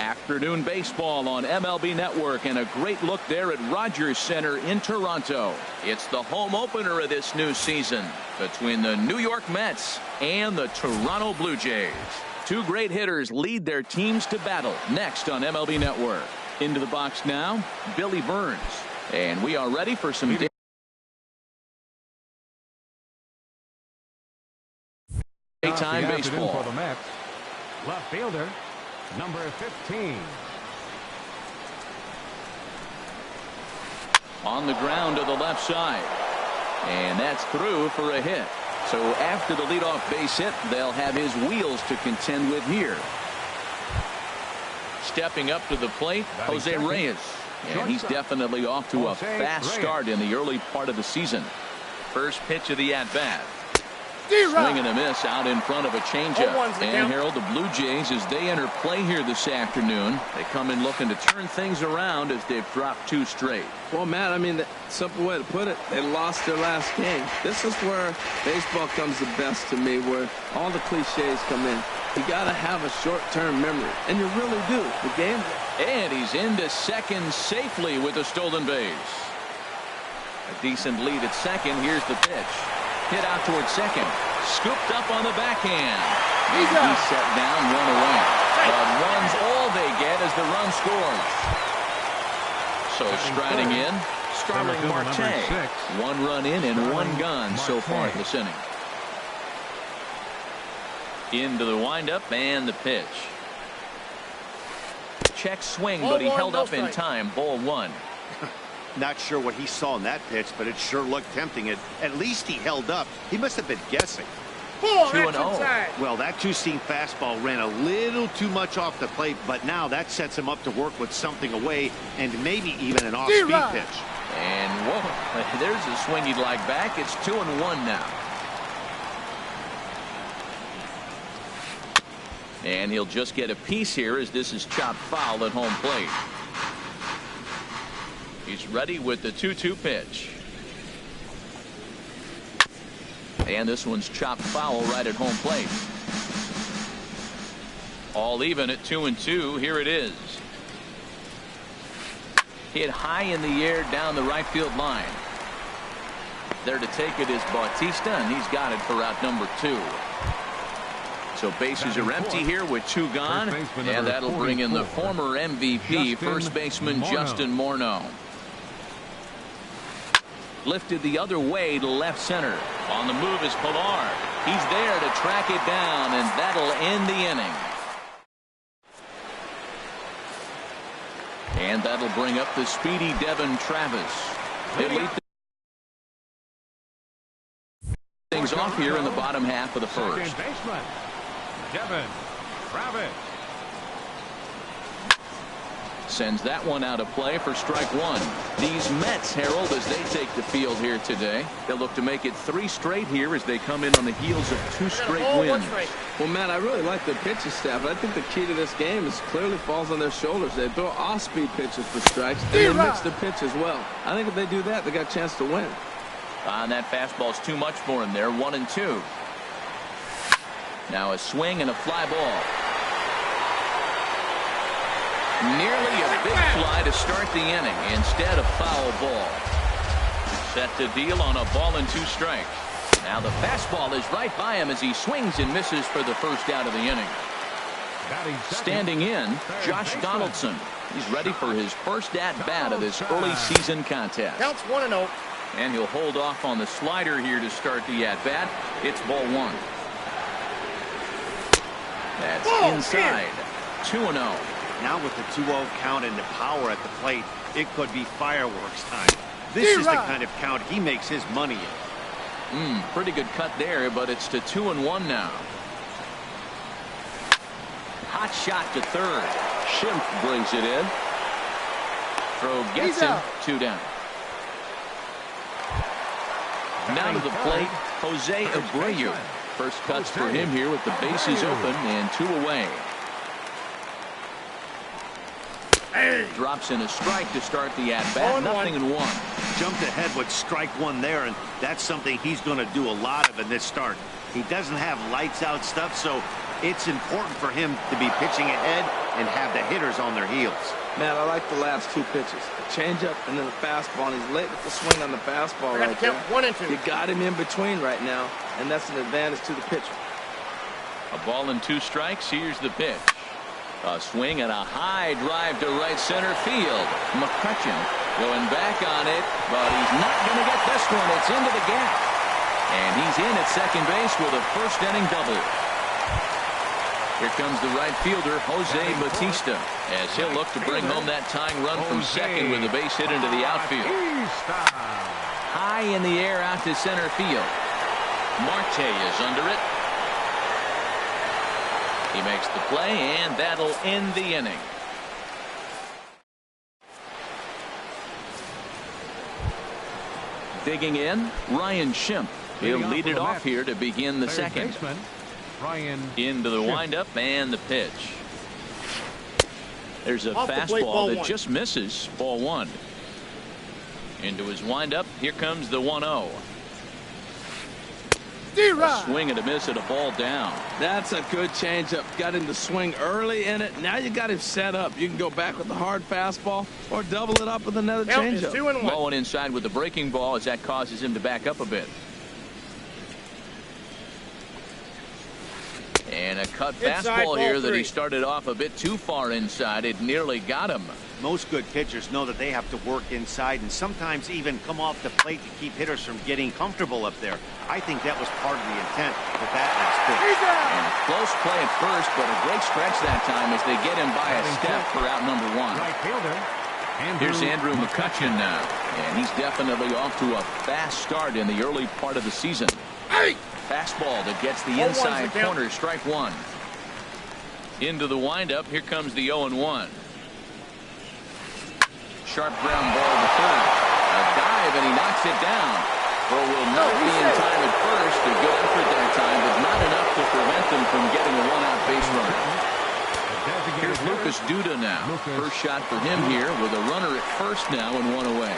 Afternoon baseball on MLB Network, and a great look there at Rogers Center in Toronto. It's the home opener of this new season between the New York Mets and the Toronto Blue Jays. Two great hitters lead their teams to battle next on MLB Network. Into the box now, Billy Burns. And we are ready for some daytime baseball. For the Mets, left fielder, number 15. On the ground to the left side. And that's through for a hit. So after the leadoff base hit, they'll have his wheels to contend with here. Stepping up to the plate, Jose Reyes. And he's definitely off to a fast start in the early part of the season. First pitch of the at-bat. Swing and a miss out in front of a changeup. And Harold, the Blue Jays, as they enter play here this afternoon, they come in looking to turn things around as they've dropped 2 straight. Well, Matt, I mean, the simple way to put it, they lost their last game. This is where baseball comes the best to me, where all the cliches come in. You got to have a short-term memory, and you really do. The game. And he's into second safely with a stolen base. A decent lead at second. Here's the pitch. Hit out towards second. Scooped up on the backhand. He's set down, 1 away. But one's all they get as the run scores. So striding in, Starling Marte. 1 run in and 1 gone so far this inning. Into the windup and the pitch. Check swing, but he held up in time. Ball 1. Not sure what he saw in that pitch, but it sure looked tempting. At least he held up. He must have been guessing. 2-0. Well, that 2-seam fastball ran a little too much off the plate, but now that sets him up to work with something away and maybe even an off-speed pitch. And whoa, there's a swing he'd like back. It's 2-1 now. And he'll just get a piece here as this is chopped foul at home plate. He's ready with the 2-2 pitch. And this one's chopped foul right at home plate. All even at 2-2. Here it is. Hit high in the air down the right field line. There to take it is Bautista, and he's got it for out number 2. So bases are empty here with 2 gone, and that'll bring in the former MVP, first baseman Justin Morneau. Lifted the other way to left center. On the move is Pilar. He's there to track it down, and that'll end the inning. And that'll bring up the speedy Devin Travis. They lead things off here in the bottom half of the first. Devin Travis sends that one out of play for strike 1. These Mets, Harold, as they take the field here today, they'll look to make it 3 straight here as they come in on the heels of 2 straight wins. Well, Matt, I really like the pitching staff. I think the key to this game is clearly falls on their shoulders. They throw off-speed pitches for strikes, and they mix the pitch as well. I think if they do that, they got a chance to win. And that fastball's too much for him there. 1-2. Now a swing and a fly ball. Nearly a big fly to start the inning. Instead, a foul ball. Set to deal on a ball and 2 strikes. Now the fastball is right by him as he swings and misses for the first out of the inning. Standing in, Josh Donaldson. He's ready for his first at-bat of this early season contest. Counts 1-0. And he'll hold off on the slider here to start the at-bat. It's ball 1. That's inside. 2-0. Now with the 2-0 count and the power at the plate, it could be fireworks time. This is the kind of count he makes his money in. Pretty good cut there, but it's to 2-1 now. Hot shot to third. Schimpf brings it in. Throw gets him. 2 down. Now to the plate, Jose Abreu. First cuts for him here with the bases open and 2 away. Drops in a strike to start the at-bat. 0-1. Jumped ahead with strike 1 there, and that's something he's going to do a lot of in this start. He doesn't have lights out stuff, so it's important for him to be pitching ahead and have the hitters on their heels. Man, I like the last two pitches. The changeup and then the fastball. And he's late with the swing on the fastball right there. 1 and 2. You got him in between right now, and that's an advantage to the pitcher. A ball and 2 strikes. Here's the pitch. A swing and a high drive to right center field. McCutchen going back on it, but he's not going to get this one. It's into the gap. And he's in at second base with a first-inning double. Here comes the right fielder, Jose Bautista, as he'll look to bring home that tying run from second with a base hit into the outfield. High in the air out to center field. Marte is under it. He makes the play, and that'll end the inning. Digging in, Ryan Schimpf. He'll lead it off here to begin the second. Into the windup and the pitch. There's a fastball that just misses. Ball 1. Into his windup. Here comes the 1-0. A swing and a miss at a ball down. That's a good changeup. Got him to swing early in it. Now you got him set up. You can go back with the hard fastball or double it up with another changeup. Low and inside with the breaking ball as that causes him to back up a bit. And a cut fastball here that he started off a bit too far inside. It nearly got him. Most good pitchers know that they have to work inside and sometimes even come off the plate to keep hitters from getting comfortable up there. I think that was part of the intent with that last pitch. And a close play at first, but a great stretch that time as they get him by a step for out number 1. Here's Andrew McCutchen now, and he's definitely off to a fast start in the early part of the season. Fastball that gets the inside corner, strike 1. Into the windup, here comes the 0-1. Sharp ground ball to third. A dive, and he knocks it down. Well, will not be in time at first. A good effort that time, but not enough to prevent them from getting a one-out base runner. Here's Lucas Duda now. First shot for him here with a runner at first now and 1 away.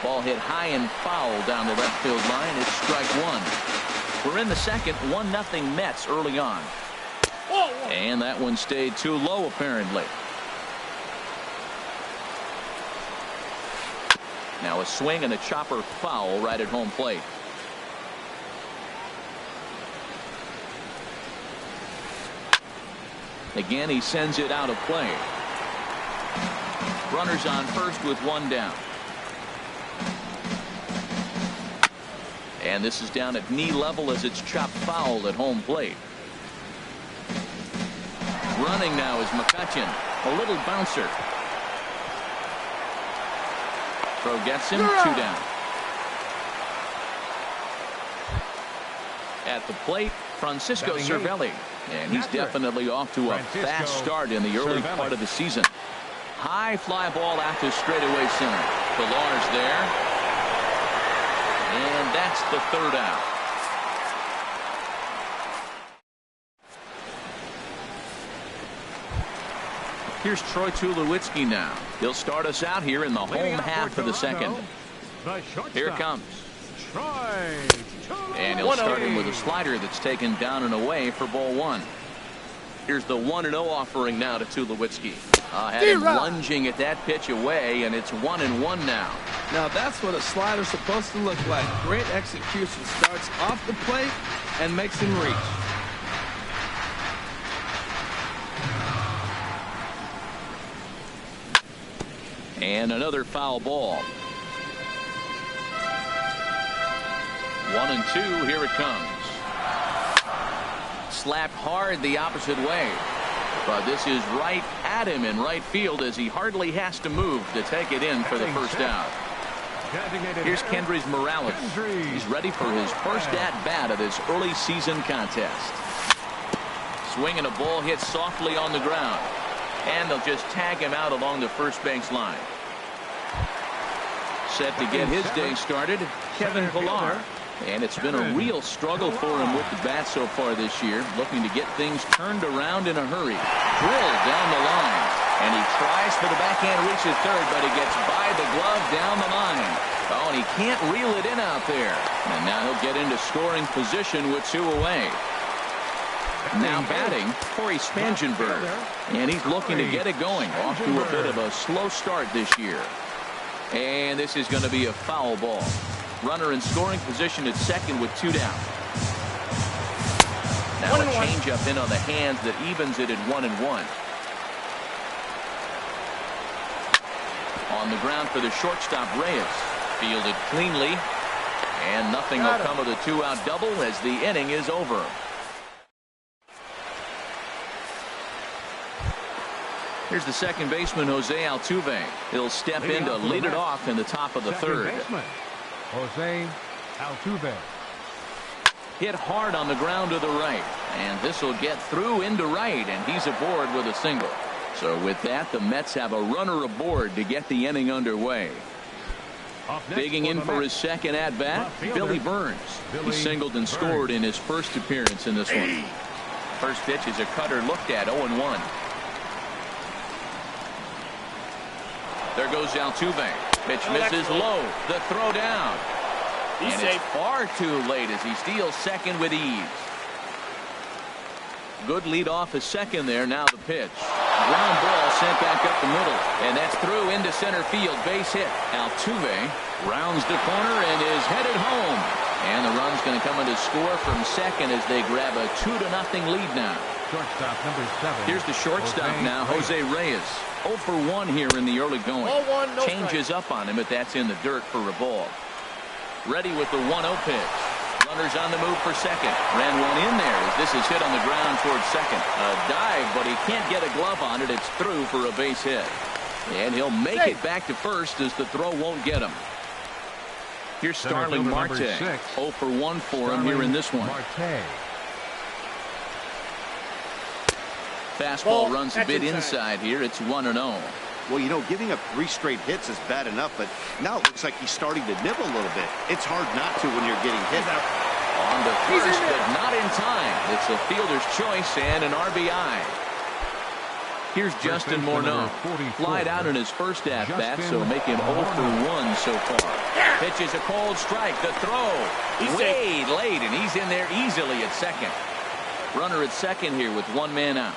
Ball hit high and foul down the left field line. It's strike 1. We're in the second. 1-0 Mets early on. And that one stayed too low apparently. Now a swing and a chopper foul right at home plate. Again, he sends it out of play. Runners on first with 1 down. And this is down at knee level as it's chopped foul at home plate. Running now is McCutchen. A little bouncer. Throw gets him. 2 down. At the plate, Francisco Cervelli. And he's definitely off to a fast start in the early part of the season. High fly ball out to straightaway center. Pilar's there. And that's the 3rd out. Here's Troy Tulowitzki now. He'll start us out here in the home half of the second. Here it comes. And he'll start him with a slider that's taken down and away for ball 1. Here's the 1-0 offering now to Tulowitzki. Had him lunging at that pitch away, and it's 1-1 now. Now that's what a slider's supposed to look like. Great execution. Starts off the plate and makes him reach. And another foul ball. 1-2. Here it comes. Slapped hard the opposite way. But this is right at him in right field as he hardly has to move to take it in for the first out. Here's Kendrys Morales. He's ready for his first at-bat of this early season contest. Swing and a ball hit softly on the ground. And they'll just tag him out along the first base line. Set to get his day started, Kevin Pillar. And it's been a real struggle for him with the bat so far this year, looking to get things turned around in a hurry. Drilled down the line, and he tries for the backhand reach at third, but he gets by the glove down the line. Oh, and he can't reel it in out there. And now he'll get into scoring position with 2 away. Now batting, Corey Spangenberg. And he's looking to get it going. Off to a bit of a slow start this year. And this is going to be a foul ball. Runner in scoring position at second with 2 down. Now a changeup in on the hands that evens it at 1-1. On the ground for the shortstop, Reyes. Fielded cleanly. And nothing will come of the 2-out double as the inning is over. Here's the second baseman, Jose Altuve. He'll step in to lead it off in the top of the third. Jose Altuve. Hit hard on the ground to the right. And this will get through into right, and he's aboard with a single. So with that, the Mets have a runner aboard to get the inning underway. Digging in for his second at-bat, Billy Burns. He singled and scored in his first appearance in this one. First pitch is a cutter looked at, 0-1. There goes Altuve. Pitch misses low. The throw down. And it's far too late as he steals second with ease. Good lead off his second there. Now the pitch. Ground ball sent back up the middle. And that's through into center field. Base hit. Altuve rounds the corner and is headed home. And the run's going to come in to score from second as they grab a 2-0 lead now. Shortstop number 7. Here's the shortstop now, Jose Reyes. 0 for 1 here in the early going. Changes up on him, but that's in the dirt for a ball. Ready with the 1-0 pitch. Runners on the move for second. Ran one in there as this is hit on the ground towards second. A dive, but he can't get a glove on it. It's through for a base hit. And he'll make it back to first as the throw won't get him. Here's Starling Marte. 0 for 1 for him here in this one. Fastball runs a bit inside here. It's 1-0. Well, you know, giving up 3 straight hits is bad enough, but now it looks like he's starting to nibble a little bit. It's hard not to when you're getting hit. On to first, but not in time. It's a fielder's choice and an RBI. Here's Justin Morneau. Flied out in his first at-bat, so make him 0 for 1 so far. Pitches a cold strike. The throw. Way late, and he's in there easily at second. Runner at second here with 1 man out.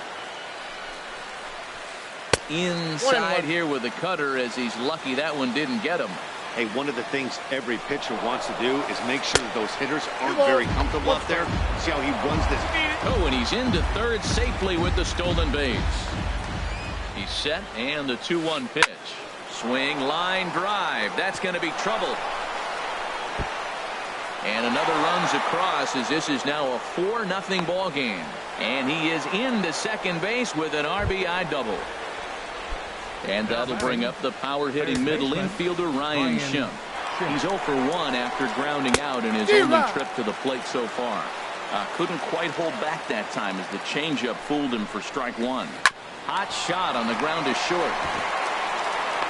Inside here with the cutter as he's lucky that one didn't get him. Hey, one of the things every pitcher wants to do is make sure those hitters aren't very comfortable up there. See how he runs this. Oh, and he's into third safely with the stolen base. He's set, and the 2-1 pitch. Swing, line drive. That's going to be trouble. And another runs across as this is now a 4-0 ball game. And he is into second base with an RBI double. And that'll bring up the power-hitting middle infielder Ryan Schimpf. He's 0 for 1 after grounding out in his only trip to the plate so far. Couldn't quite hold back that time as the changeup fooled him for strike 1. Hot shot on the ground to short.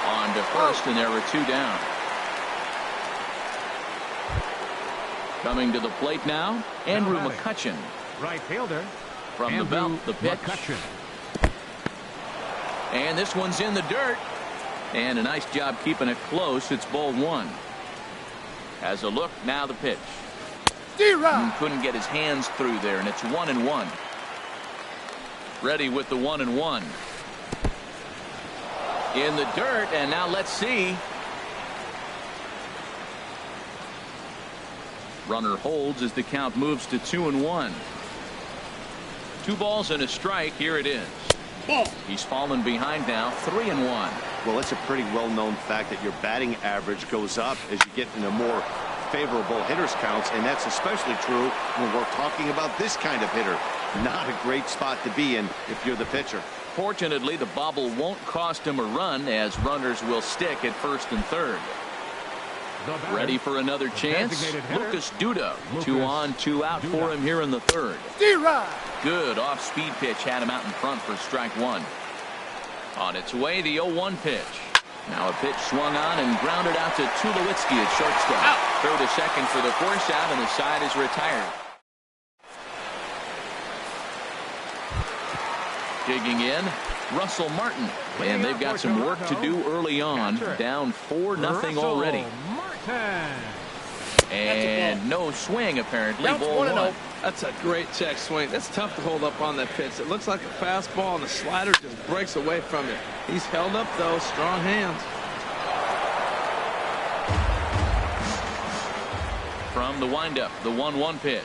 On to first, and there are 2 down. Coming to the plate now, Andrew McCutchen. Right fielder. From the belt, the pitch. And this one's in the dirt. And a nice job keeping it close. It's ball 1. As a look, now the pitch. Couldn't get his hands through there, and it's 1-1. Ready with the 1-1. In the dirt, and now let's see. Runner holds as the count moves to 2-1. 2 balls and a strike. Here it is. He's fallen behind now, 3-1. Well, it's a pretty well-known fact that your batting average goes up as you get into more favorable hitters counts, and that's especially true when we're talking about this kind of hitter. Not a great spot to be in if you're the pitcher. Fortunately, the bobble won't cost him a run as runners will stick at first and third. Ready for another chance. Lucas Duda. 2 on, 2 out for him here in the third. Good off-speed pitch had him out in front for strike 1. On its way, the 0-1 pitch. Now a pitch swung on and grounded out to Tulowitzki at shortstop. Throw to second for the force out, and the side is retired. Digging in, Russell Martin. And they've got some work to do early on. Down 4-0 already. And no swing, apparently. Ball 1. That's a great check swing. That's tough to hold up on that pitch. It looks like a fastball, and the slider just breaks away from it. He's held up, though. Strong hands. From the windup, the 1-1 pitch.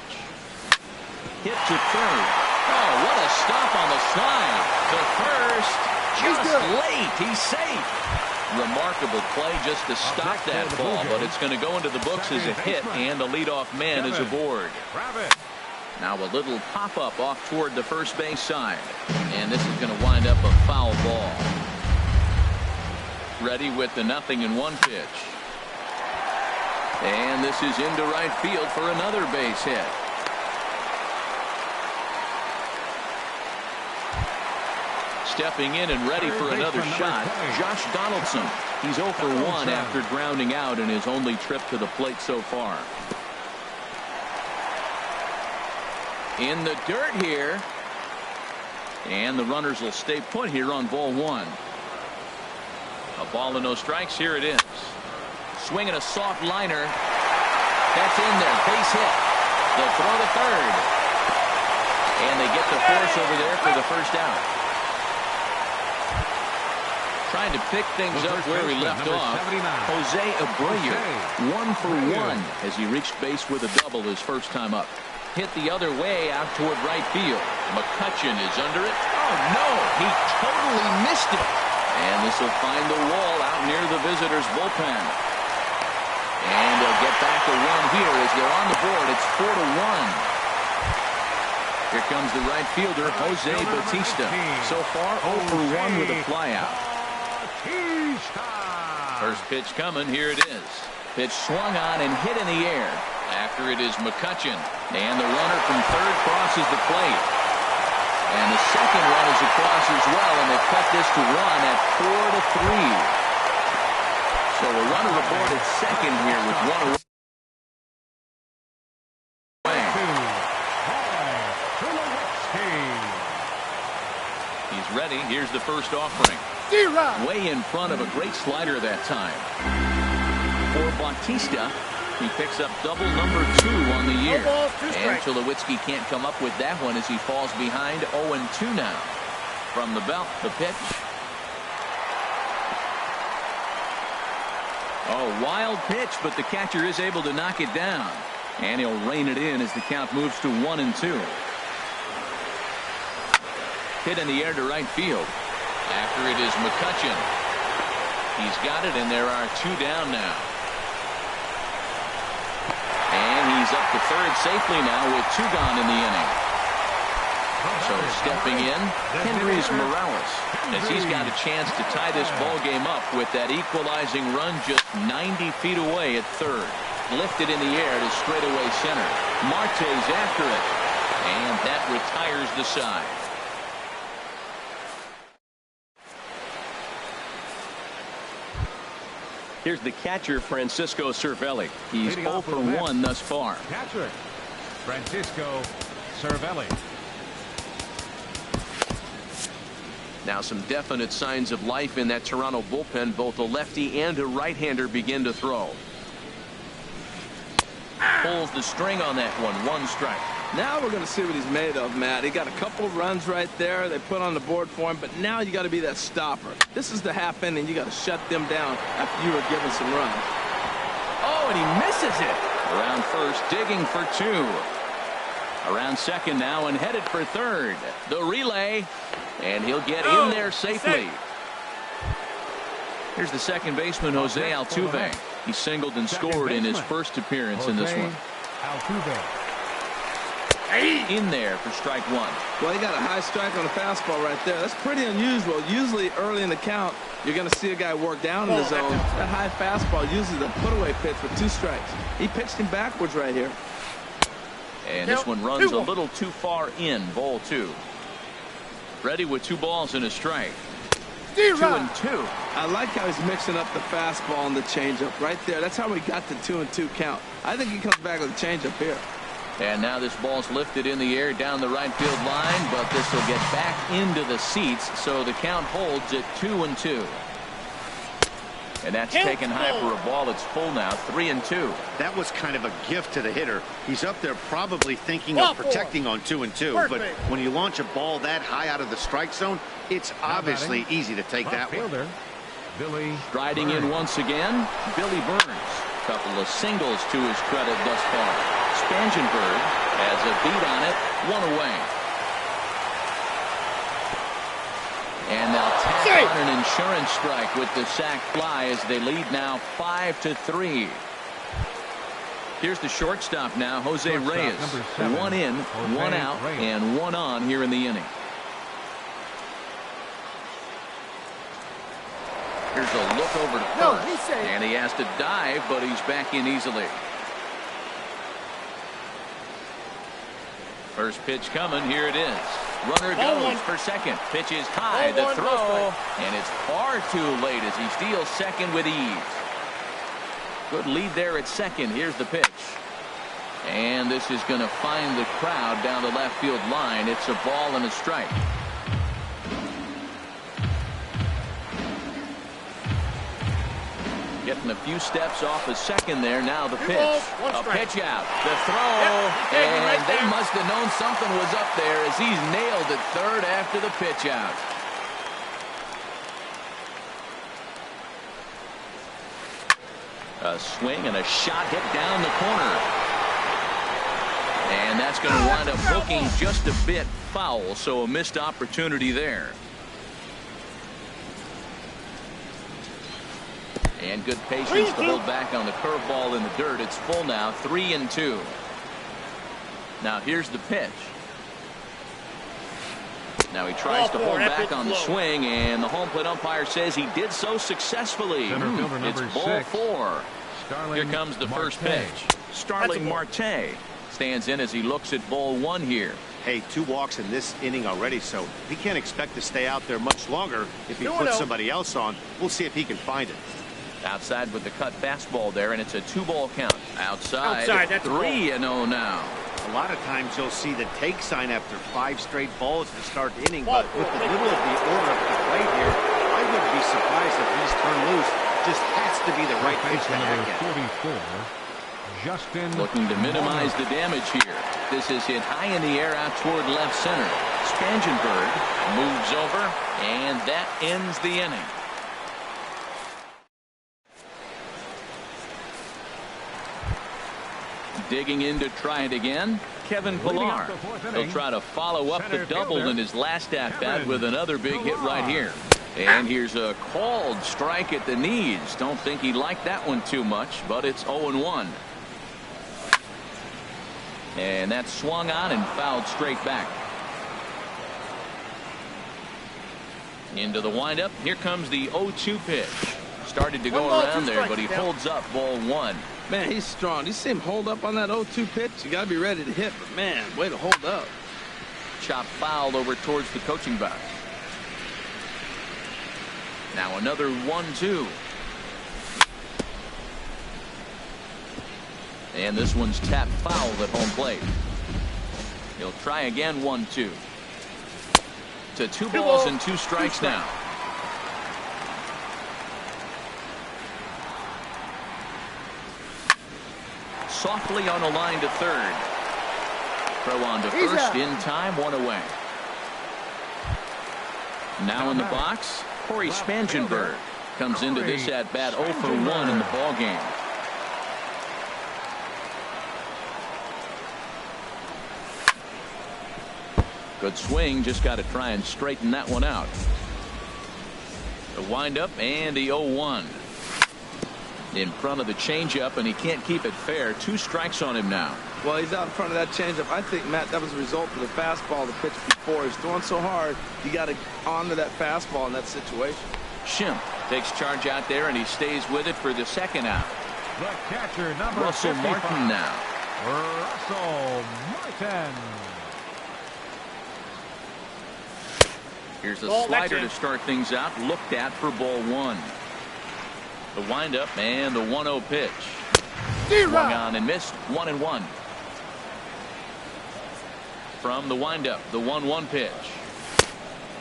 Hit to third. Oh, what a stop on the slide. The first, just late. He's safe. Remarkable play just to stop that ball, but it's going to go into the books as a hit, and the leadoff man is aboard. Now a little pop-up off toward the first base side, and this is going to wind up a foul ball. Ready with the 0-1 pitch. And this is into right field for another base hit. Stepping in and ready for another shot, Josh Donaldson. He's 0 for 1 after grounding out in his only trip to the plate so far. In the dirt here. And the runners will stay put here on ball 1. A ball and no strikes. Here it is. Swinging a soft liner. That's in there. Base hit. They'll throw to third. And they get the force over there for the first out. Trying to pick things up where he left off. Jose Abreu, 1 for 1 as he reached base with a double his first time up. Hit the other way out toward right field. McCutchen is under it. Oh, no, he totally missed it. And this will find the wall out near the visitors' bullpen. And they'll get back a run here as they're on the board. It's 4-1. Here comes the right fielder, Jose Bautista. So far, 0 for 1 with a flyout. First pitch coming. Here it is. Pitch swung on and hit in the air. After it is McCutchen. And the runner from third crosses the plate. And the second run is across as well. And they cut this to 1 at 4-3. So a runner aboard at second here with 1 away. He's ready. Here's the first offering. Way in front of a great slider that time. For Bautista, he picks up double number 2 on the year. And Tulowitzki can't come up with that one as he falls behind 0-2 now. From the belt, the pitch. Oh, wild pitch, but the catcher is able to knock it down. And he'll rein it in as the count moves to 1-2. Hit in the air to right field. After it is McCutchen. He's got it, and there are 2 down now. And he's up to third safely now with 2 gone in the inning. So stepping in, Henrys Morales, as he's got a chance to tie this ball game up with that equalizing run just 90 feet away at third. Lifted in the air to straightaway center. Marte's after it, and that retires the side. Here's the catcher, Francisco Cervelli. He's 0 for 1 thus far. Catcher, Francisco Cervelli. Now some definite signs of life in that Toronto bullpen. Both a lefty and a right-hander begin to throw. Pulls the string on that one. 1 strike. Now we're going to see what he's made of, Matt. He got a couple of runs right there they put on the board for him, but now you got to be that stopper. This is the half inning. You got to shut them down after you were given some runs. Oh, and he misses it. Around first, digging for 2. Around second now and headed for third. The relay, and he'll get in there safely. Here's the second baseman, Jose Altuve. He singled and scored in his first appearance in this one. Altuve. In there for strike 1. Well, he got a high strike on the fastball right there. That's pretty unusual. Usually early in the count, you're going to see a guy work down in the zone. That high fastball usually the put-away pitch with 2 strikes. He pitched him backwards right here. And this one runs a little too far in. Ball 2. Ready with 2 balls and a strike. 2-2. I like how he's mixing up the fastball and the changeup right there. That's how we got the 2-2 count. I think he comes back with a changeup here. And now this ball's lifted in the air down the right field line, but this will get back into the seats, so the count holds at 2-2. And that's taken high for a ball. It's full now, 3-2. That was kind of a gift to the hitter. He's up there probably thinking of protecting on 2-2. But when you launch a ball that high out of the strike zone, it's obviously easy to take that one. Billy Striding in once again, Billy Burns. Couple of singles to his credit thus far. Spangenberg has a beat on it, 1 away. And they'll tap on an insurance strike with the sac fly as they lead now 5-3. Here's the shortstop now, Jose Reyes. 1 in, 1 out, and 1 on here in the inning. Here's a look over to first, and he has to dive, but he's back in easily. First pitch coming, here it is. Runner goes for second. Pitch is high, the throw, and it's far too late as he steals second with ease. Good lead there at second. Here's the pitch. And this is going to find the crowd down the left field line. It's a ball and a strike. Getting a few steps off the second there. Now the pitch. A pitch out. The throw. And they must have known something was up there as he's nailed it third after the pitch out. A swing and a shot hit down the corner. And that's going to wind up hooking just a bit foul. So a missed opportunity there. And good patience to hold back on the curveball in the dirt. It's full now, 3-2. Now here's the pitch. Now he tries to hold back on the swing, and the home plate umpire says he did so successfully. It's ball 4. Here comes the first pitch. Starling Marte stands in as he looks at ball 1 here. Hey, 2 walks in this inning already, so he can't expect to stay out there much longer if he puts somebody else on. We'll see if he can find it. Outside with the cut fastball there, and it's a 2-ball count. Outside 3-0 now. A lot of times you'll see the take sign after 5 straight balls to start the inning, but with the middle of the order of the plate here, I wouldn't be surprised if he's turned loose. Just has to be the right pitch to hack at. Justin looking to minimize the damage here. This is hit high in the air out toward left center. Spangenberg moves over, and that ends the inning. Digging in to try it again, Kevin Pillar. He'll try to follow up the double in his last at-bat with another big hit right here. And here's a called strike at the knees. Don't think he liked that one too much, but it's 0-1. And that's swung on and fouled straight back. Into the windup. Here comes the 0-2 pitch. Started to go around there, but he holds up ball 1. Man, he's strong. You see him hold up on that 0-2 pitch? You got to be ready to hit, but man, way to hold up. Chop fouled over towards the coaching box. Now another 1-2. And this one's tapped foul at home plate. He'll try again, 1-2. To 2 balls and 2 strikes now. Softly on a line to third. Throw on to first in time, 1 away. Now in the box, Corey Spangenberg comes into this at bat 0 for 1 in the ball game. Good swing, just got to try and straighten that one out. The windup and the 0-1. In front of the changeup, and he can't keep it fair. 2 strikes on him now. Well, he's out in front of that changeup. I think, Matt, that was a result of the fastball the pitch before. He's throwing so hard, you got to honor that fastball in that situation. Schimpf takes charge out there, and he stays with it for the second out. The catcher, number Russell 55. Martin now. Russell Martin. Here's a slider to start things out. Looked at for ball 1. The windup and the 1-0 pitch. Swung on and missed. 1-1. From the windup, the 1-1 pitch.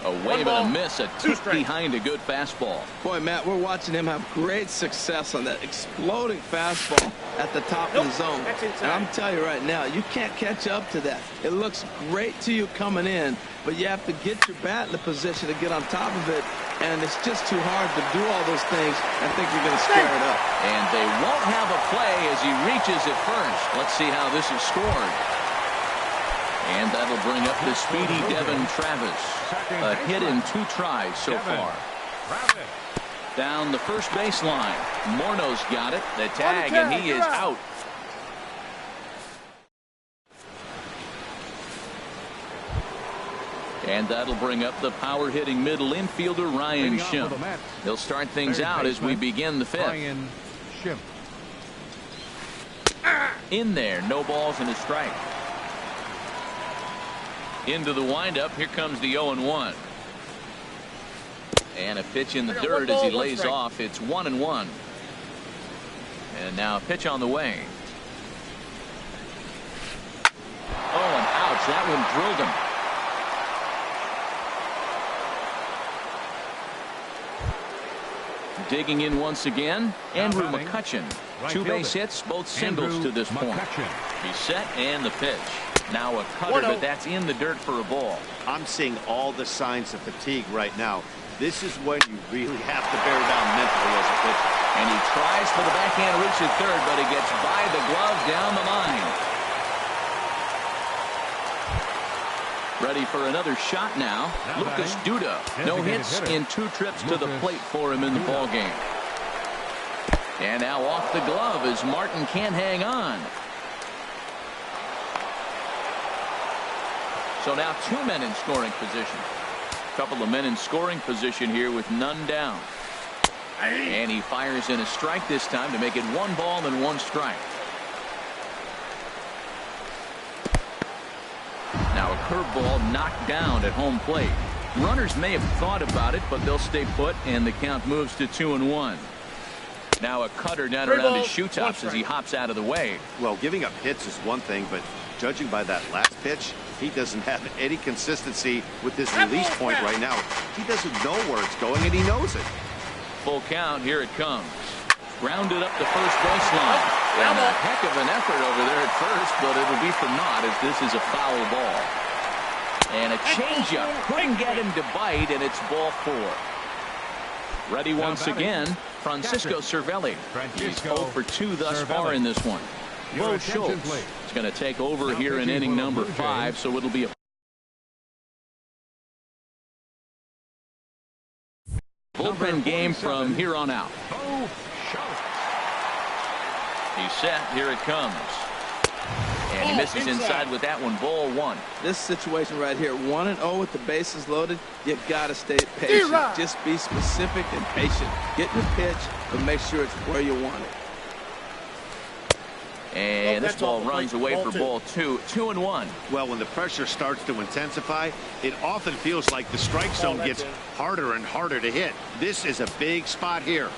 A wave and a miss, a tick behind a good fastball. Boy, Matt, we're watching him have great success on that exploding fastball at the top of the zone. And I'm telling you right now, you can't catch up to that. It looks great to you coming in, but you have to get your bat in the position to get on top of it, and it's just too hard to do all those things and think you're going to square it up. And they won't have a play as he reaches it first. Let's see how this is scored. And that'll bring up the speedy Devin Travis. A hit in 2 tries so far. Down the first baseline. Morno's got it. The tag, and he is out. And that'll bring up the power-hitting middle infielder Ryan Schimpf. He'll start things out as we begin the 5th. In there, no balls and a strike. Into the windup. Here comes the 0-1. And a pitch in the dirt as he lays off. It's 1-1. And now a pitch on the way. Oh, and ouch. That one drilled him. Digging in once again, Andrew McCutchen. 2 base hits, both singles to this point. He's set, and the pitch. Now a cutter, but that's in the dirt for a ball. I'm seeing all the signs of fatigue right now. This is when you really have to bear down mentally as a pitcher. And he tries for the backhand reach at third, but he gets by the glove down the line. Ready for another shot now. Lucas Duda. No hits in 2 trips to the plate for him in the ballgame. And now off the glove as Martin can't hang on. So now 2 men in scoring position. A couple of men in scoring position here with none down. And he fires in a strike this time to make it 1 ball and 1 strike. Now a curveball knocked down at home plate. Runners may have thought about it, but they'll stay put, and the count moves to 2-1. Now a cutter down around his shoe tops as he hops out of the way. Well, giving up hits is one thing, but judging by that last pitch, he doesn't have any consistency with this release point right now. He doesn't know where it's going, and he knows it. Full count. Here it comes. Grounded up the first baseline. And a heck of an effort over there at first, but it'll be for naught as this is a foul ball. And a changeup. Couldn't get him to bite, and it's ball 4. Ready once again, Francisco Cervelli. He's 0 for 2 thus far in this one. Bo Schultz is going to take over here in inning number 5, so it'll be a bullpen game from here on out. He's set. Here it comes. And he misses inside with that one. Ball 1. This situation right here, 1-0 with the bases loaded, you got to stay patient. Just be specific and patient. Get your pitch, but make sure it's where you want it. And this ball runs away for ball 2. 2-1. Well, when the pressure starts to intensify, it often feels like the strike zone gets harder and harder to hit. This is a big spot here.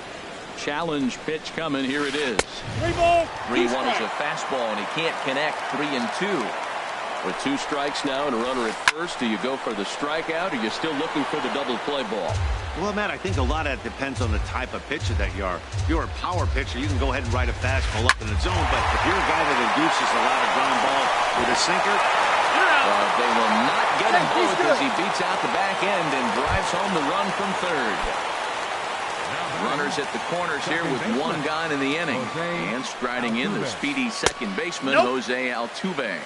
Challenge pitch coming. Here it is. 3-1 is a fastball, and he can't connect. 3-2. With 2 strikes now and a runner at first, do you go for the strikeout, or are you still looking for the double play ball? Well, Matt, I think a lot of that depends on the type of pitcher that you are. If you're a power pitcher, you can go ahead and ride a fastball up in the zone, but if you're a guy that induces a lot of ground ball with a sinker, they will not get him both as he beats out the back end and drives home the run from third. Runners at the corners here with 1 gone in the inning. And striding in the speedy second baseman, Jose Altuve.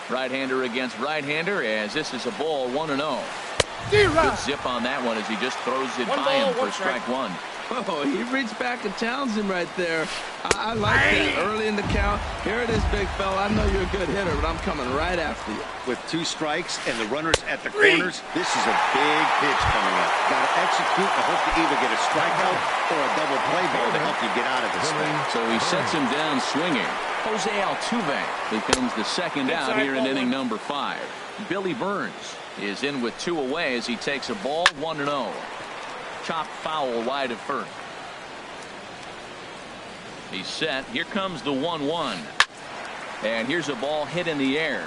Right-hander against right-hander as this is a ball 1-0. Good zip on that one as he just throws it by him for strike 1. Oh, he reached back and challenged him right there. I like that early in the count. Here it is, big fella. I know you're a good hitter, but I'm coming right after you. With 2 strikes and the runners at the corners, this is a big pitch coming up. Got to execute and hope to either get a strikeout or a double play ball to help you get out of this thing. So he sets him down swinging. Jose Altuve becomes the second out here in inning number 5. Billy Burns is in with 2 away as he takes a ball 1-0. Chop foul wide of first. He's set. Here comes the 1-1. And here's a ball hit in the air.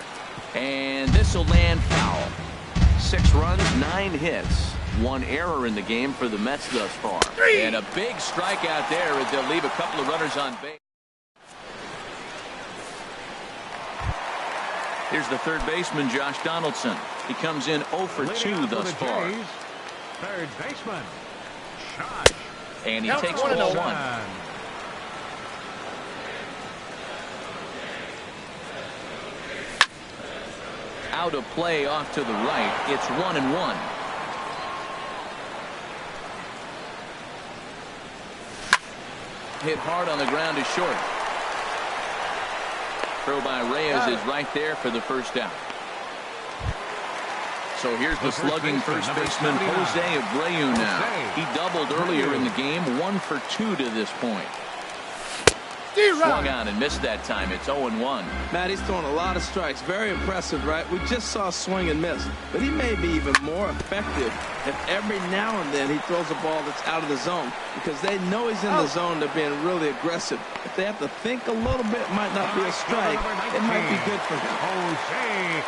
And this will land foul. 6 runs, 9 hits. 1 error in the game for the Mets thus far. And a big strikeout there as they'll leave a couple of runners on base. Here's the third baseman, Josh Donaldson. He comes in 0 for 2 thus far. Third baseman, Josh. And he takes ball 1. Out of play off to the right. It's 1-1. Hit hard on the ground is short. Throw by Reyes is right there for the first out. So here's the slugging first baseman Jose Abreu now. He doubled earlier in the game, 1 for 2 to this point. Swung on and missed that time. It's 0-1. Matt, he's throwing a lot of strikes. Very impressive, right? We just saw swing and miss. But he may be even more effective if every now and then he throws a ball that's out of the zone. Because they know he's in the zone. They're being really aggressive. If they have to think a little bit, it might not be a strike. It might be good for him.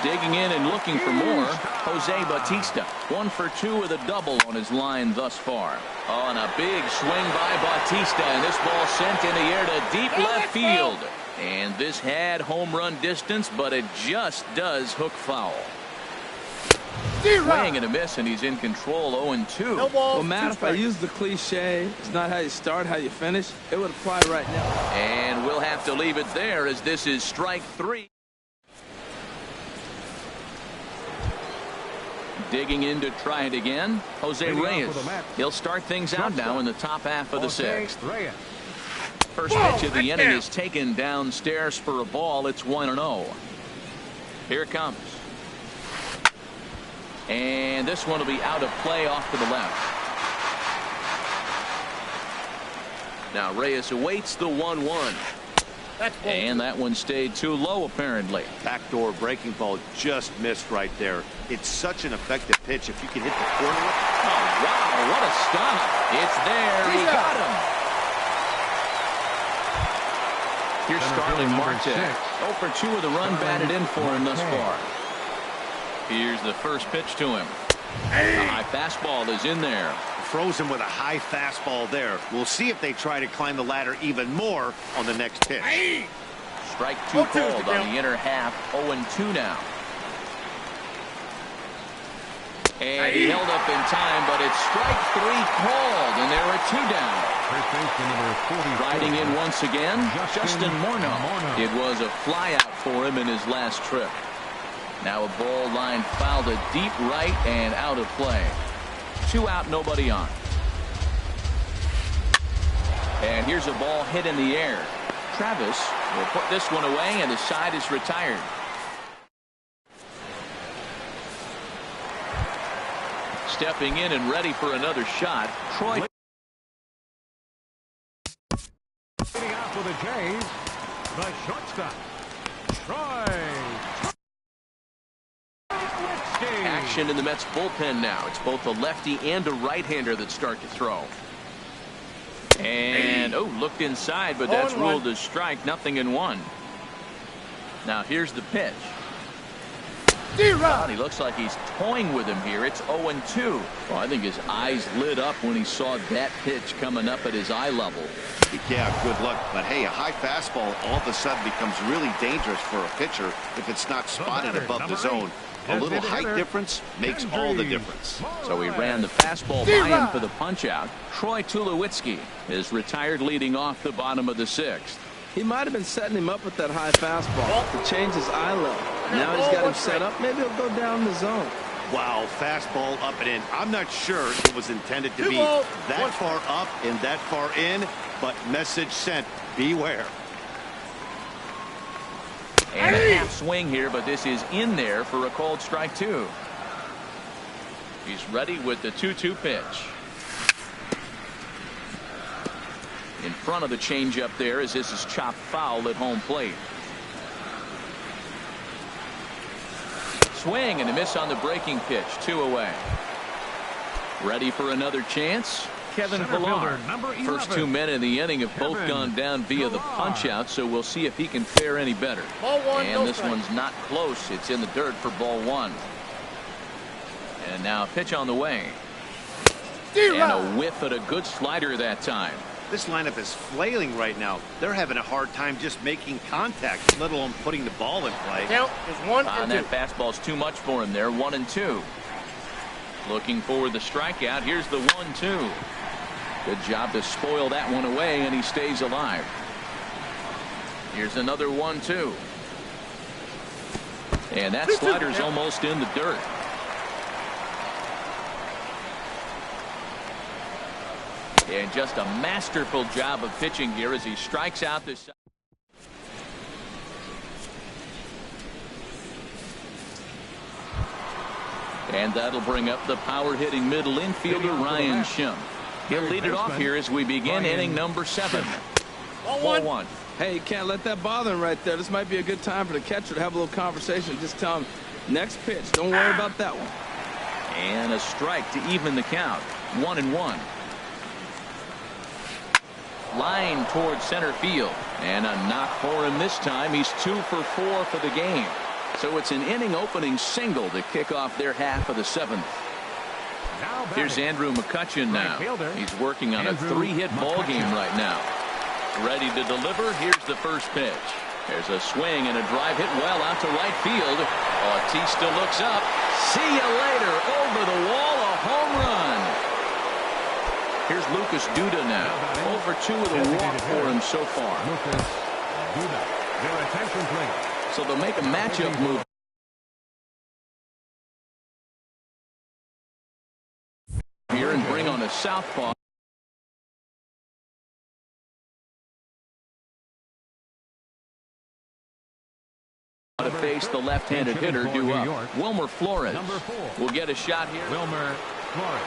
Digging in and looking for more, Jose Bautista. 1 for 2 with a double on his line thus far. Oh, and a big swing by Bautista, and this ball sent in the air to deep left field. And this had home run distance, but it just does hook foul. Swing and a miss, and he's in control 0-2. Well, Matt, if I use the cliche, it's not how you start, how you finish, it would apply right now. And we'll have to leave it there as this is strike 3. Digging in to try it again, Jose Reyes. He'll start things out now in the top half of the 6th. First pitch of the inning is taken downstairs for a ball. It's 1-0. Here it comes. And this one will be out of play off to the left. Now Reyes awaits the 1-1. And that one stayed too low, apparently. Backdoor breaking ball just missed right there. It's such an effective pitch if you can hit the corner. Oh, wow, what a stop. It's there. He got him. Here's Starling Marte. 0 for 2 with a run batted in for him thus far. Here's the first pitch to him. The high fastball is in there. Throws him with a high fastball there. We'll see if they try to climb the ladder even more on the next pitch. Strike 2 called on the inner half. 0-2 now. And he held up in time, but it's strike 3 called, and there are 2 down. Riding in once again, Justin Morneau. It was a flyout for him in his last trip. Now a ball line fouled to deep right and out of play. 2 out, nobody on. And here's a ball hit in the air. Travis will put this one away, and the side is retired. Stepping in and ready for another shot, Troy. Leading out for the Jays, the shortstop, Troy. Action in the Mets bullpen now. It's both a lefty and a right-hander that start to throw. And, oh, looked inside, but that's ruled as strike. 0-1. Now here's the pitch. Well, he looks like he's toying with him here. It's 0-2. Well, I think his eyes lit up when he saw that pitch coming up at his eye level. Yeah, good luck. But hey, a high fastball all of a sudden becomes really dangerous for a pitcher if it's not spotted above the zone. A little height difference makes all the difference. So he ran the fastball by him for the punch out. Troy Tulowitzki is retired leading off the bottom of the 6th. He might have been setting him up with that high fastball to change his eye level. Now he's got him set up. Maybe he'll go down the zone. Wow, fastball up and in. I'm not sure it was intended to be that far up and that far in, but message sent, beware. And a half swing here, but this is in there for a called strike 2. He's ready with the 2-2 pitch. In front of the changeup there as this is chopped foul at home plate. Swing and a miss on the breaking pitch. 2 away. Ready for another chance. Kevin Pillar. First 2 men in the inning have both gone down via the punch out, so we'll see if he can fare any better. And this one's not close. It's in the dirt for ball 1. And now a pitch on the way. And a whiff at a good slider that time. This lineup is flailing right now. They're having a hard time just making contact, let alone putting the ball in play. Count is 1 and 2. That fastball's too much for him there. 1 and 2. Looking for the strikeout. Here's the 1-2. Good job to spoil that one away, and he stays alive. Here's another 1-2. And that slider's almost in the dirt. And just a masterful job of pitching here as he strikes out this. And that'll bring up the power-hitting middle infielder Ryan Shim. He'll lead it off here as we begin inning number 7. Ball 1. Hey, you can't let that bother him right there. This might be a good time for the catcher to have a little conversation. Just tell him, next pitch. Don't worry about that one. And a strike to even the count. 1-1. Line towards center field. And a knock for him this time. He's 2 for 4 for the game. So it's an inning opening single to kick off their half of the 7th. Here's Andrew McCutchen now. He's working on a 3-hit ball game right now. Ready to deliver. Here's the first pitch. There's a swing and a drive hit well out to right field. Bautista looks up. See you later. Over the wall, a home run. Here's Lucas Duda now. Over 2 with a walk for him so far. Lucas Duda. Your attention, please. So they'll make a matchup move here and bring on a southpaw. To face the left-handed hitter due up. Wilmer Flores will get a shot here. Wilmer Flores.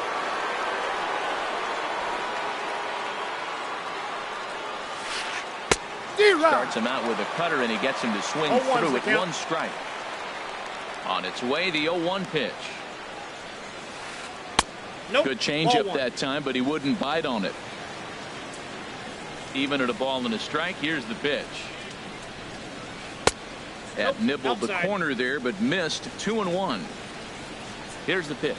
Starts him out with a cutter, and he gets him to swing through with 1 strike. On its way, the 0-1 pitch. Good changeup that time, but he wouldn't bite on it. Even at a ball and a strike, here's the pitch. That nibbled the corner there, but missed. 2-1. Here's the pitch.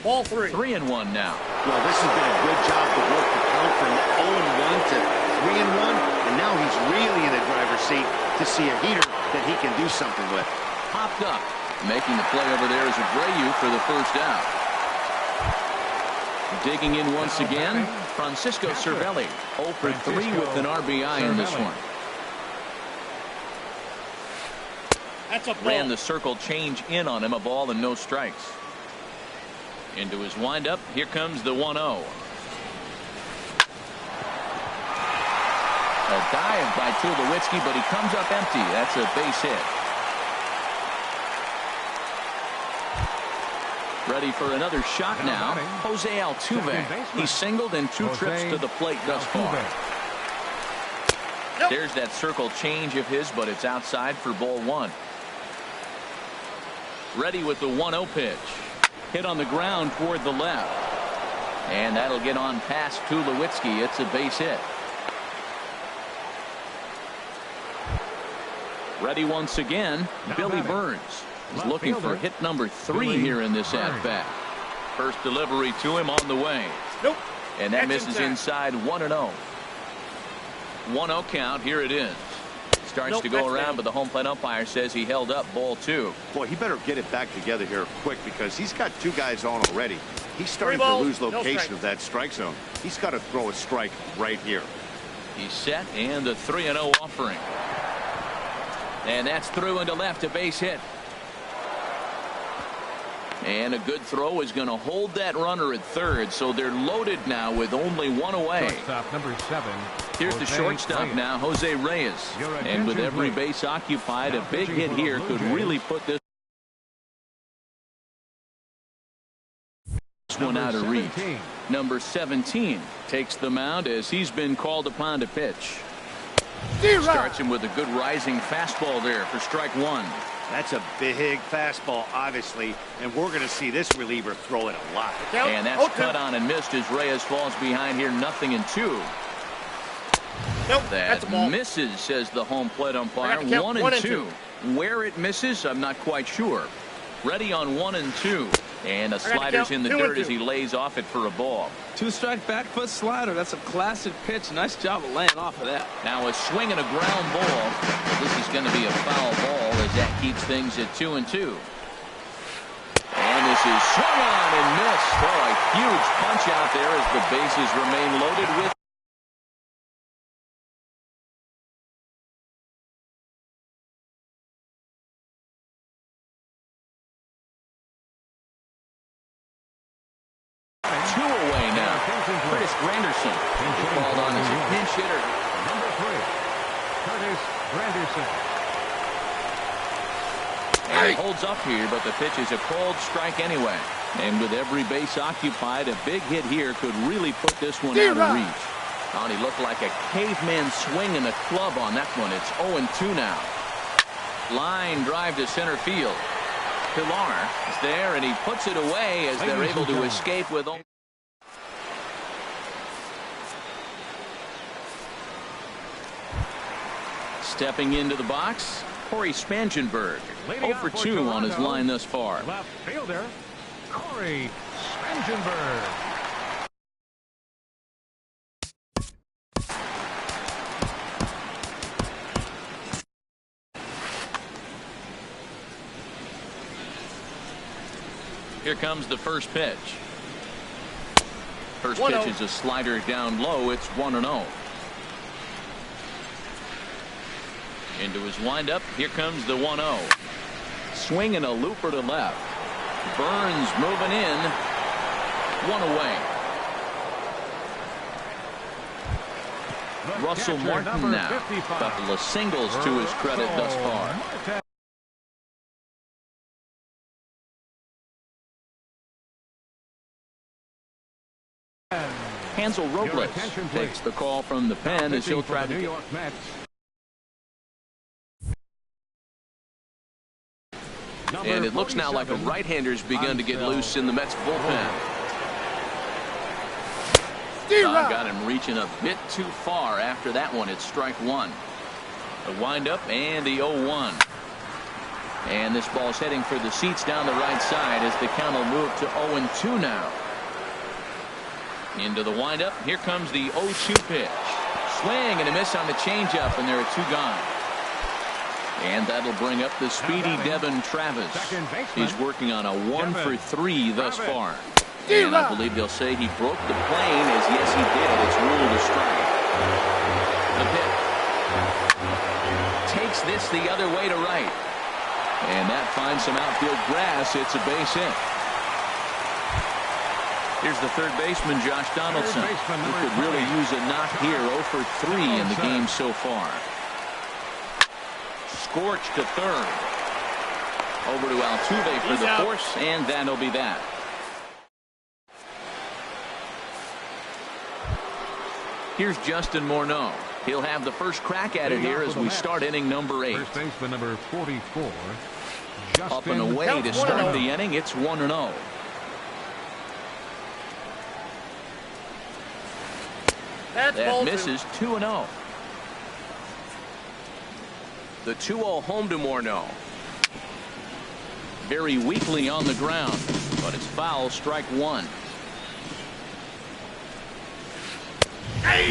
Ball 3. 3-1 now. Well, this has been a good job to work the count from 0-1 to 3-1, and now he's really in the driver's seat to see a heater that he can do something with. Popped up. Making the play over there is Abreu for the first out. Digging in once again, Francisco Cervelli. 0 for 3 with an RBI in this one. That's a ball. Ran the circle change in on him. A ball and no strikes. Into his windup. Here comes the 1-0. A dive by Tulowitzki, but he comes up empty. That's a base hit. Ready for another shot now. Jose Altuve. He singled in 2 trips to the plate thus far. There's that circle change of his, but it's outside for ball 1. Ready with the 1-0 pitch. Hit on the ground toward the left. And that'll get on past Tulowitzki. It's a base hit. Ready once again. Billy Burns is looking for hit number 3 here in this at-bat. First delivery to him on the way. And that misses inside. 1-0. 1-0 count. Here it is. Starts to go around, but the home plate umpire says he held up ball 2. Boy, he better get it back together here quick because he's got 2 guys on already. He's starting to lose location of that strike zone. He's got to throw a strike right here. He's set, and the 3-0 offering. And that's through into left, a base hit. And a good throw is going to hold that runner at third, so they're loaded now with only 1 away. Shortstop number 7. Here's the shortstop now, Jose Reyes. And with every base occupied, a big hit here could really put this one out of reach. Number 17 takes the mound as he's been called upon to pitch. Starts him with a good rising fastball there for strike 1. That's a big fastball, obviously, and we're going to see this reliever throw it a lot. And that's cut on and missed as Reyes falls behind here, 0-2. That misses, says the home plate umpire. 1-2. Where it misses, I'm not quite sure. Ready on 1-2. And a slider's in the dirt as he lays off it for a ball. 2-strike back foot slider. That's a classic pitch. Nice job of laying off of that. Now a swing and a ground ball. This is going to be a foul ball as that keeps things at 2-2. And this is swung on and missed. Oh, a huge punch out there as the bases remain loaded with. Two away now. Curtis Granderson is called on as a pinch hitter. Number 3, Curtis Granderson. And it holds up here, but the pitch is a called strike anyway. And with every base occupied, a big hit here could really put this one out of reach. Oh, and he looked like a caveman swinging a club on that one. It's 0-2 now. Line drive to center field. Pilar is there, and he puts it away as they're able to escape with. Stepping into the box, Corey Spangenberg. 0 for 2 on his line thus far. Left fielder, Corey Spangenberg. Here comes the first pitch. First pitch is a slider down low. It's 1-0. Into his windup. Here comes the 1-0. Swing and a looper to left. Burns moving in. One away. Russell Martin now. Couple of singles to his credit thus far. Hansel Robles takes the call from the pen as he'll try to. And it looks now like a right-hander's begun to get loose in the Mets bullpen. Got him reaching a bit too far after that one. It's strike one. The windup and the 0-1. And this ball's heading for the seats down the right side as the count will move to 0-2 now. Into the windup. Here comes the 0-2 pitch. Swing and a miss on the changeup, and there are two gone. And that'll bring up the speedy Devin Travis. He's working on a 1 for 3 thus far. And I believe they'll say he broke the plane, as yes he did. It's ruled a strike. The pitch takes this the other way to right. And that finds some outfield grass. It's a base hit. Here's the third baseman, Josh Donaldson, who could really use a knock here. 0 for 3 in the game so far. Scorch to third. Over to Altuve for the force, and that'll be that. Here's Justin Morneau. He'll have the first crack at it here as we start inning number 8. First baseman number 44. Up and away to start the inning. It's 1-0. That misses. 2-0. The 2-0 home to Morneau. Very weakly on the ground, but it's foul. Strike one.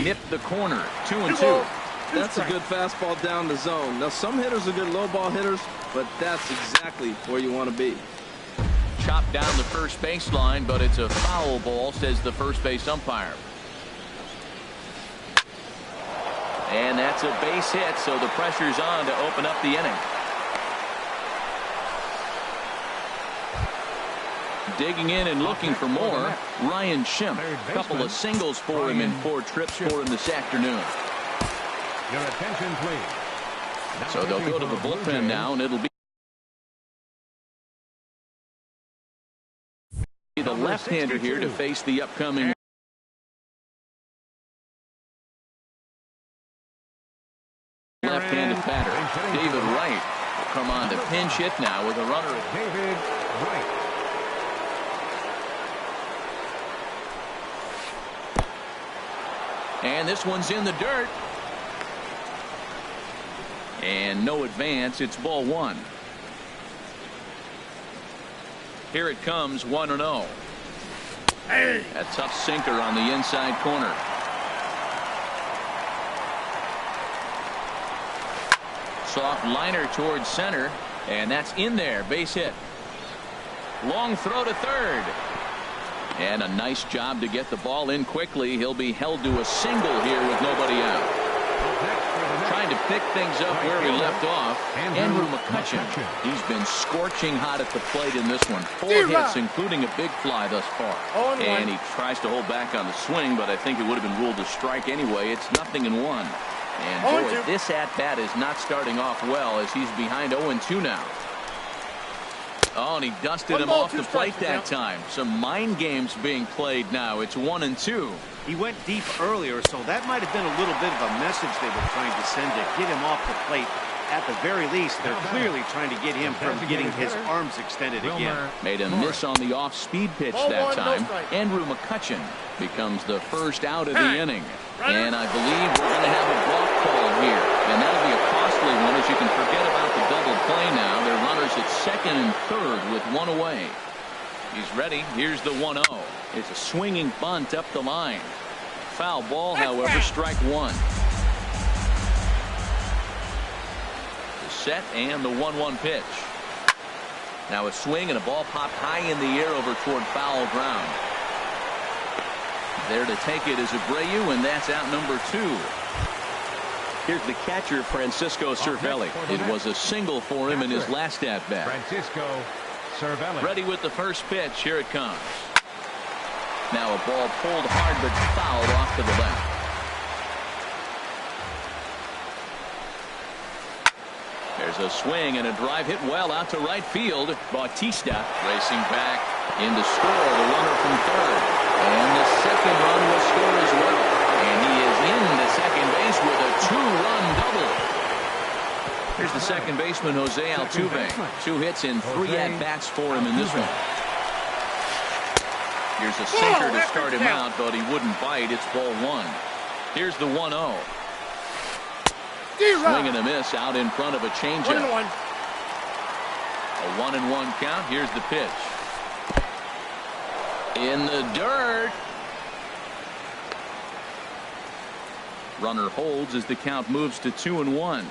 Nipped the corner. 2-2. That's a good fastball down the zone. Now some hitters are good low ball hitters, but that's exactly where you want to be. Chopped down the first baseline, but it's a foul ball, says the first base umpire. And that's a base hit, so the pressure's on to open up the inning. Digging in and looking for more, Ryan Schimpf. A couple of singles for him and 4 trips for him this afternoon. Your attention, please. So they'll go to the bullpen now, and it'll be the left-hander here to face the upcoming left-handed batter. David Wright will come on to pinch hit now with a runner. David Wright. And this one's in the dirt. And no advance. It's ball one. Here it comes, 1-0. Hey. A tough sinker on the inside corner. Soft liner towards center, and that's in there. Base hit. Long throw to third. And a nice job to get the ball in quickly. He'll be held to a single here with nobody out. Trying to pick things up where we left off. Andrew McCutcheon. He's been scorching hot at the plate in this one. 4 hits, including a big fly thus far. And he tries to hold back on the swing, but I think it would have been ruled a strike anyway. It's 0-1. And boy, this at-bat is not starting off well as he's behind 0-2 now. Oh, and he dusted him off the plate that time. Some mind games being played now. It's 1-2. He went deep earlier, so that might have been a little bit of a message they were trying to send to get him off the plate. At the very least, they're clearly trying to get him from getting his arms extended again. Made a miss on the off-speed pitch that time. Andrew McCutcheon becomes the first out of the inning. And I believe we're going to have a balk call here. And that'll be a costly one, as you can forget about the double play now. They're runners at second and third with one away. He's ready. Here's the 1-0. It's a swinging bunt up the line. Foul ball, however, strike one. The set and the 1-1 pitch. Now a swing and a ball popped high in the air over toward foul ground. There to take it is Abreu, and that's out number 2. Here's the catcher, Francisco Cervelli. It was a single for him in his last at-bat. Francisco Cervelli. Ready with the first pitch. Here it comes. Now a ball pulled hard but fouled off to the left. There's a swing and a drive hit well out to right field. Bautista racing back in to score. The runner from third. And the second run will score as well. And he is into second base with a 2-run double. Here's the second baseman, Jose Altuve. 2 hits and 3 at-bats for him in this one. Here's a sinker to start him out, but he wouldn't bite. It's ball one. Here's the 1-0. Swing and a miss out in front of a changeup. 1-1. A 1-1 count. Here's the pitch. In the dirt. Runner holds as the count moves to 2-1.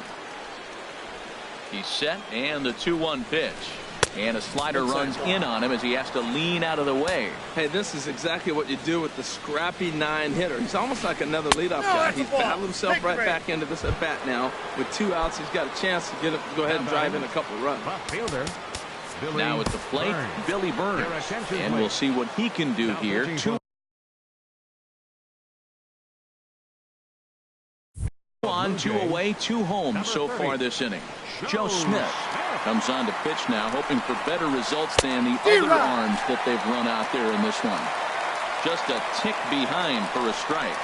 He's set, and the 2-1 pitch. And a slider runs in on him as he has to lean out of the way. Hey, this is exactly what you do with the scrappy 9 hitter. He's almost like another leadoff guy. He's battled himself right back into this at bat now. With 2 outs, he's got a chance to go ahead and drive in a couple of runs. Now at the plate, Billy Burns. And we'll see what he can do here. 2 on, 2 away, 2 home so far this inning. Joe Smith comes on to pitch now, hoping for better results than the other arms that they've run out there in this one. Just a tick behind for a strike.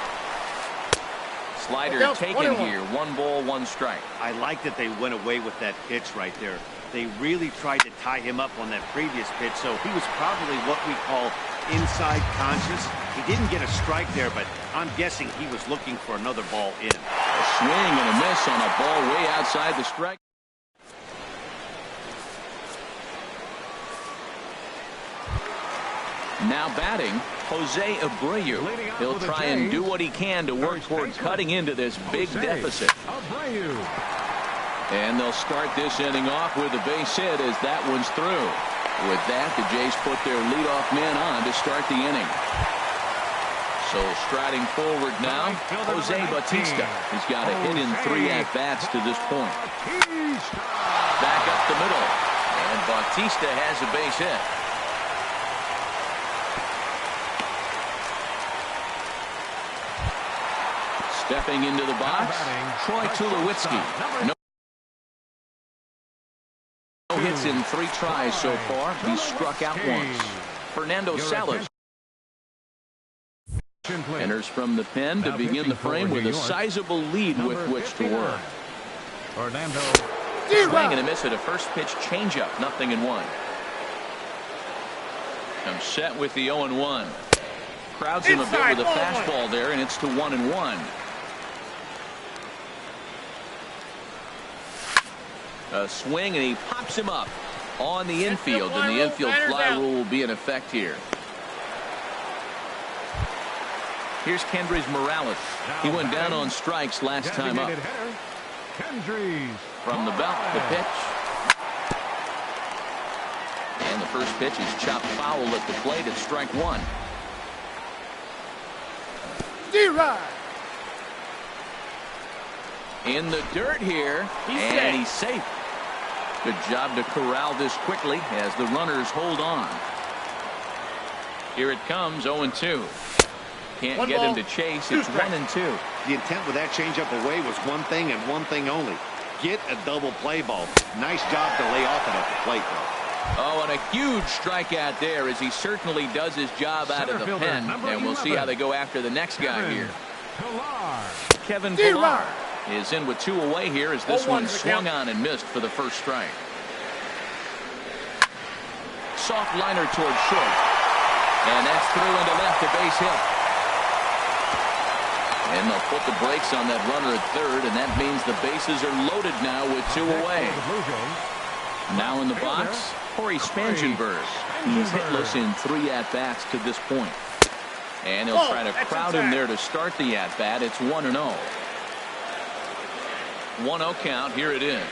Slider taken here. 1 ball, 1 strike. I like that they went away with that pitch right there. They really tried to tie him up on that previous pitch, so he was probably what we call inside conscious. He didn't get a strike there, but I'm guessing he was looking for another ball in. A swing and a miss on a ball way outside the strike. Now batting, Jose Abreu. He'll try and do what he can to work toward cutting into this big deficit. And they'll start this inning off with a base hit as that one's through. With that, the Jays put their leadoff man on to start the inning. So striding forward now, Jose Bautista. He's got a hit in 3 at-bats to this point. Back up the middle. And Bautista has a base hit. Stepping into the box, Troy Tulowitzki. No hits in 3 tries so far. He struck out once. Fernando Salas enters from the pen to begin the frame with a sizable lead with which to work. Swing and a miss at a first pitch changeup. 0-1. Comes set with the 0-1. Crowds him a bit with a fastball there, and it's to 1-1. A swing, and he pops him up on the infield, and the infield fly rule will be in effect here. Here's Kendrys Morales. He went down on strikes last time up. From the belt, the pitch. And the first pitch is chopped foul at the plate at strike one. D-Rod. In the dirt here, and he's safe. Good job to corral this quickly as the runners hold on. Here it comes, 0-2. Can't get him to chase. It's 1-2. The intent with that changeup away was one thing and one thing only. Get a double play ball. Nice job to lay off it at the plate, though. Oh, and a huge strikeout there as he certainly does his job out of the pen. And we'll see how they go after the next guy here. Kevin Pillar is in with 2 away here as this one swung on and missed for the first strike. Soft liner towards short. And that's through into left, a base hit. And they'll put the brakes on that runner at third, and that means the bases are loaded now with 2 away. Now in the box, Corey Spangenberg. He's hitless in 3 at-bats to this point. And he'll try to crowd him there to start the at-bat. It's 1-0. 1-0 count. Here it is.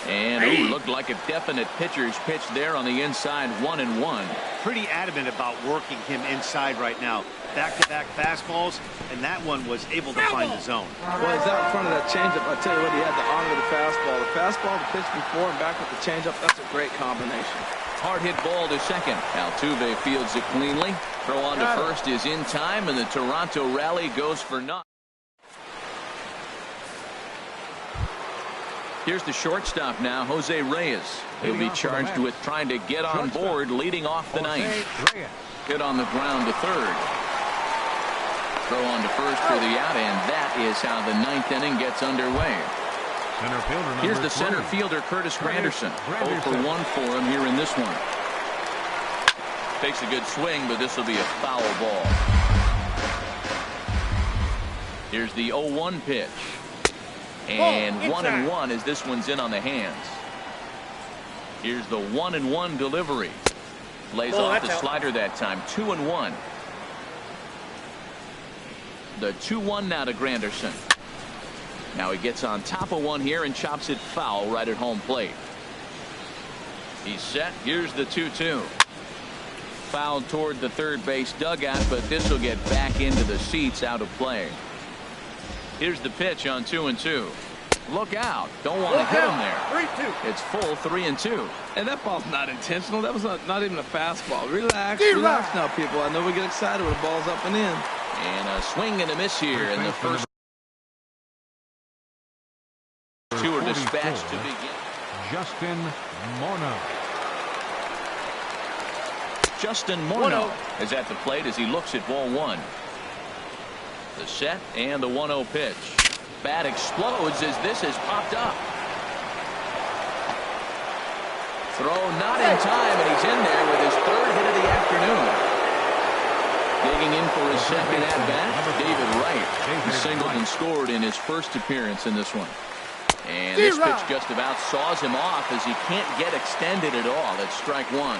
And looked like a definite pitcher's pitch there on the inside. 1-1. Pretty adamant about working him inside right now. Back-to-back fastballs, and that one was able to find the zone. Well, he's out in front of that changeup. I tell you what, he had to honor the fastball. The fastball, the pitch before, and back with the changeup. That's a great combination. Hard hit ball to second. Altuve fields it cleanly. Throw on to first is in time, and the Toronto rally goes for naught. Here's the shortstop now, Jose Reyes. He'll be charged with trying to get on board leading off the ninth. Hit on the ground to third. Throw on to first for the out, and that is how the 9th inning gets underway. Here's the center fielder, Curtis Granderson. 0 for 1 for him here in this one. Takes a good swing, but this will be a foul ball. Here's the 0-1 pitch. And 1-1 as this one's in on the hands. Here's the 1-1 delivery. Lays off the slider that time. 2-1. The 2-1 now to Granderson. Now he gets on top of one here and chops it foul right at home plate. He's set. Here's the 2-2. Fouled toward the third base dugout, but this will get back into the seats out of play. Here's the pitch on 2-2. Look out. Don't want to hit him there. 3-2. It's full 3-2. And that ball's not intentional. That was not even a fastball. Relax, relax now, people. I know we get excited when the ball's up and in. And a swing and a miss here in the first. 2 are dispatched to begin. Justin Morneau. Justin Morneau is at the plate as he looks at ball 1. The set and the 1-0 pitch. Bat explodes as this has popped up. Throw not in time, and he's in there with his 3rd hit of the afternoon. Digging in for his second at-bat, David Wright. He singled and scored in his first appearance in this one. And this pitch just about saws him off as he can't get extended at all. It's strike 1.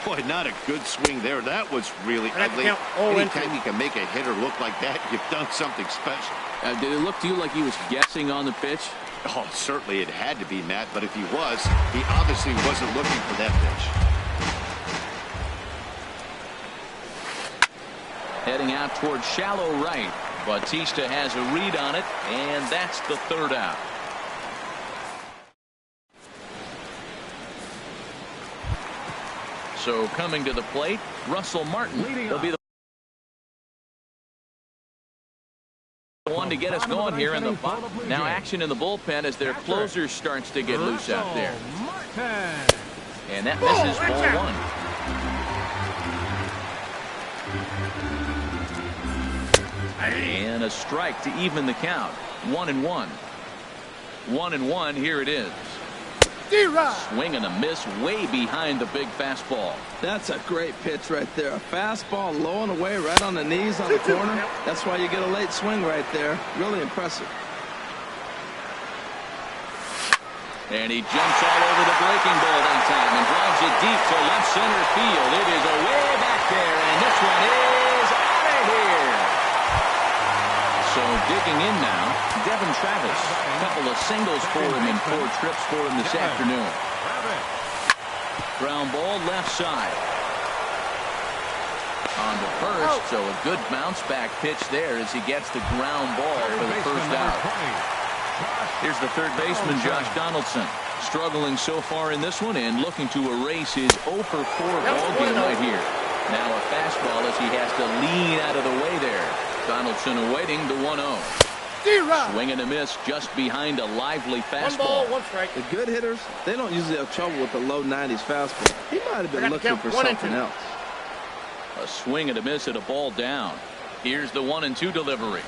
Boy, not a good swing there. That was really ugly. Anytime you can make a hitter look like that, you've done something special. Did it look to you like he was guessing on the pitch? Oh, certainly it had to be, Matt, but if he was, he obviously wasn't looking for that pitch. Heading out towards shallow right. Bautista has a read on it, and that's the 3rd out. So coming to the plate, Russell Martin. He'll be the one to get us going here in the bottom. Now action in the bullpen as their closer starts to get loose out there. And that misses ball 1. And a strike to even the count. 1-1. 1-1. Here it is. Swing and a miss way behind the big fastball. That's a great pitch right there. A fastball low and away right on the knees on the corner. That's why you get a late swing right there. Really impressive. And he jumps all over the breaking ball that time and drives it deep to left center field. It is away back there, and this one is out of here. So digging in now, Devin Travis. A couple of singles for him and 4 trips for him this afternoon. Ground ball left side. On to first, so a good bounce back pitch there as he gets the ground ball for the first out. Here's the third baseman, Josh Donaldson, struggling so far in this one and looking to erase his 0 for 4 ball game right here. Now a fastball as he has to lean out of the way there. Donaldson awaiting the 1-0. Swing and a miss just behind a lively fastball. 1 ball, 1 strike. The good hitters, they don't usually have trouble with the low 90s fastball. He might have been looking for something else. A swing and a miss at a ball down. Here's the 1-2 delivery.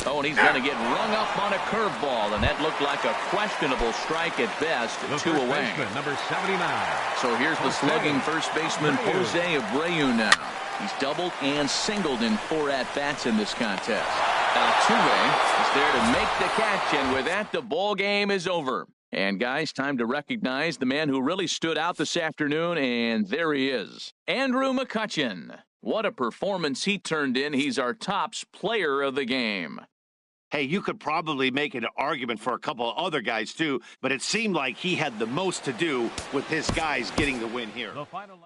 Oh, and he's going to get rung up on a curveball, and that looked like a questionable strike at best. 2 away. Number 79. So here's the slugging first baseman, Jose Abreu now. He's doubled and singled in 4 at-bats in this contest. Altuve is there to make the catch, and with that, the ball game is over. And guys, time to recognize the man who really stood out this afternoon, and there he is, Andrew McCutchen. What a performance he turned in. He's our tops player of the game. Hey, you could probably make an argument for a couple of other guys, too, but it seemed like he had the most to do with his guys getting the win here. The final